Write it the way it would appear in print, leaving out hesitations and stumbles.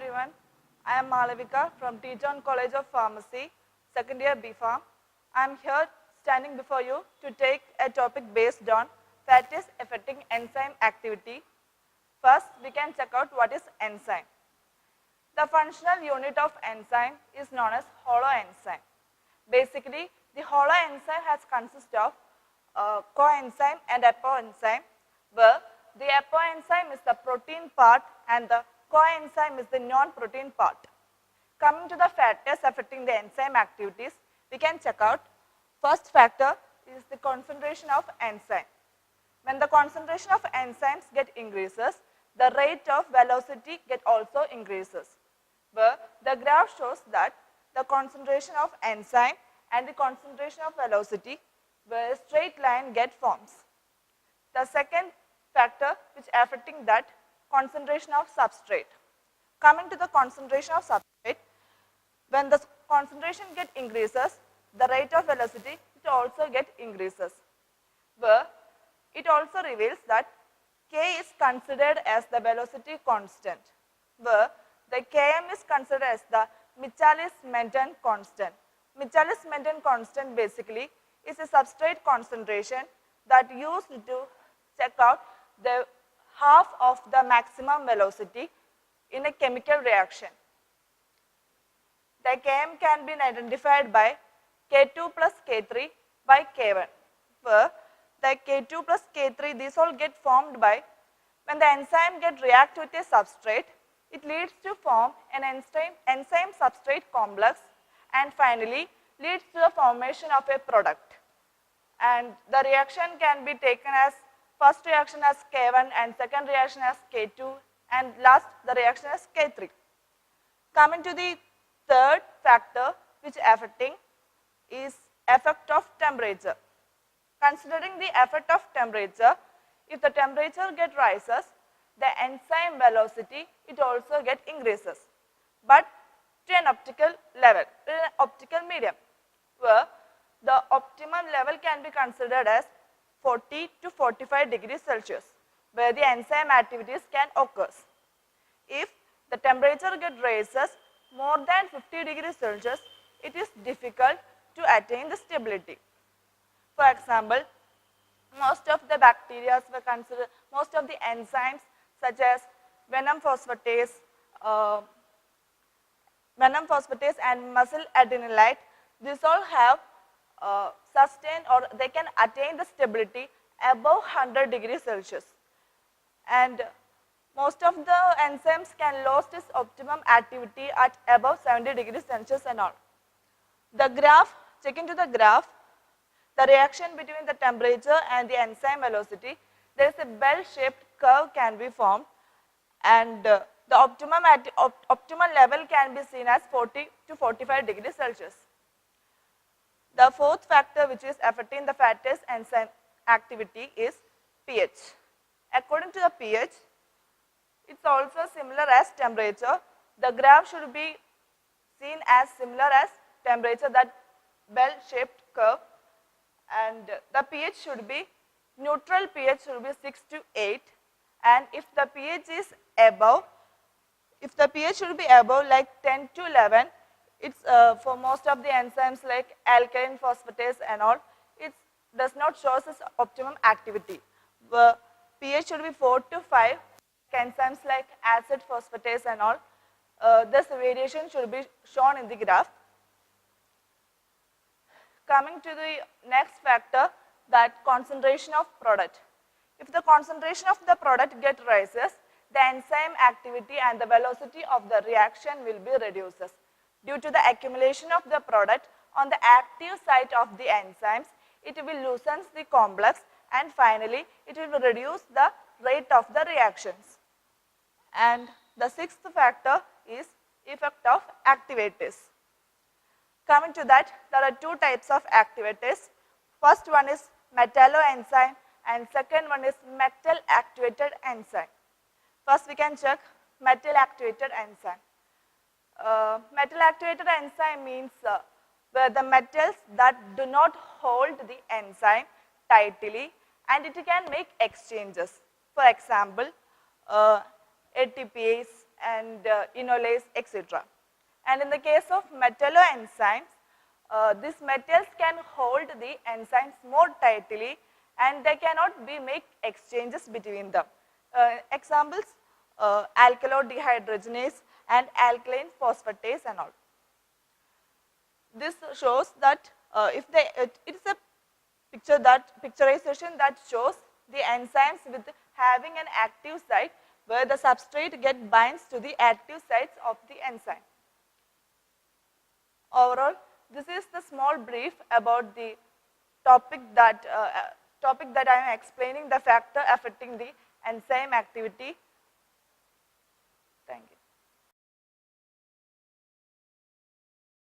everyone. I am Malavika from Teton College of Pharmacy, second year B.Pharm. I am here standing before you to take a topic based on factors affecting enzyme activity. First, we can check out what is enzyme. The functional unit of enzyme is known as holoenzyme. Basically, the holoenzyme has consist of coenzyme and apoenzyme, where the apoenzyme is the protein part and the coenzyme is the non-protein part. Coming to the factors affecting the enzyme activities, we can check out. First factor is the concentration of enzyme. When the concentration of enzymes get increases, the rate of velocity get also increases. Where the graph shows that the concentration of enzyme and the concentration of velocity, where a straight line get forms. The second factor which affecting that, concentration of substrate. Coming to the concentration of substrate, when the concentration get increases, the rate of velocity it also get increases. Where it also reveals that K is considered as the velocity constant, where the Km is considered as the Michaelis-Menten constant. Michaelis-Menten constant basically is a substrate concentration that used to check out the half of the maximum velocity in a chemical reaction. The Km can be identified by K2 plus K3 by K1, where the K2 plus K3, these all get formed by when the enzyme get react with a substrate, it leads to form an enzyme substrate complex and finally leads to the formation of a product. And the reaction can be taken as first reaction as K1 and second reaction as K2 and last the reaction as K3. Coming to the third factor which affecting is effect of temperature. Considering the effect of temperature, if the temperature get rises, the enzyme velocity it also get increases, but to an optical level, to an optical medium, where the optimum level can be considered as 40 to 45 degrees Celsius, where the enzyme activities can occur. If the temperature get raises more than 50 degrees Celsius, it is difficult to attain the stability. For example, most of the bacteria were considered, most of the enzymes such as venom phosphatase and methyl adenylate, these all have sustained or they can attain the stability above 100 degrees Celsius. And most of the enzymes can lose its optimum activity at above 70 degrees Celsius and all. The graph, check into the graph, the reaction between the temperature and the enzyme velocity, there is a bell-shaped curve can be formed and the optimal level can be seen as 40 to 45 degrees Celsius. The fourth factor which is affecting the fatase enzyme activity is pH. According to the pH, it's also similar as temperature. The graph should be seen as similar as temperature, that bell-shaped curve, and the pH should be, neutral pH should be 6 to 8, and if the pH is above, if the pH should be above like 10 to 11, it's for most of the enzymes like alkaline phosphatase and all, it does not show its optimum activity. The pH should be 4 to 5, enzymes like acid phosphatase and all, this variation should be shown in the graph. Coming to the next factor, that concentration of product. If the concentration of the product get rises, the enzyme activity and the velocity of the reaction will be reduces. Due to the accumulation of the product on the active site of the enzymes, it will loosen the complex and finally it will reduce the rate of the reactions. And the sixth factor is effect of activators. Coming to that, there are two types of activators. First one is metalloenzyme and second one is metal activated enzyme. First we can check metal activated enzyme. Metal activated enzyme means where the metals that do not hold the enzyme tightly and it can make exchanges. For example, ATPase and enolase, etc. And in the case of metalloenzymes, these metals can hold the enzymes more tightly and they cannot be make exchanges between them. Examples, alkyl dehydrogenase and alkaline phosphatase and all. This shows that it is a picturization that shows the enzymes with having an active site where the substrate binds to the active sites of the enzyme. Overall, this is the small brief about the topic that I am explaining, the factor affecting the enzyme activity